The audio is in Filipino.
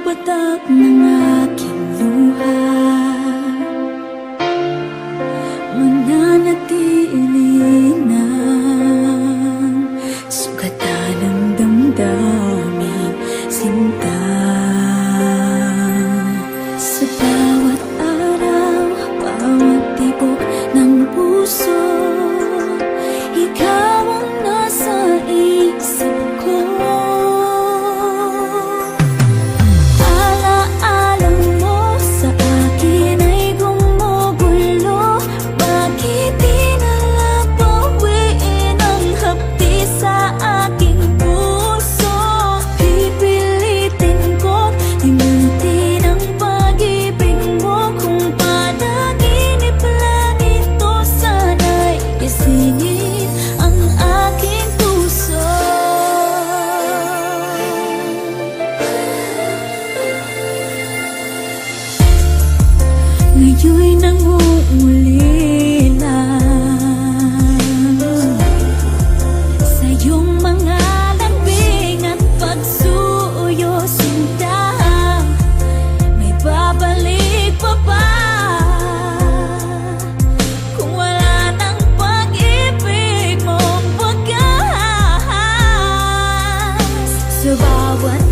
patak ng aking luha, mananatili ng sugatan ng damdaming sinta. Sa bawat araw, bawat tibok ng puso, ikaw ang nasa isip ko. Alaala mo sa akin ay gumugulo. Bakit di nalang bawiin ang hapdi sa aking puso? Pipilitin ko limutin ang pag-ibig mo. Kung panaginip lang ito, sana'y gisingin ang aking puso. Ngayon'y nangungulila sa iyong mga lambing at pagsuyo, sinta. May babalik pa ba kung wala ng pag-ibig mong pagkas? Sa bawat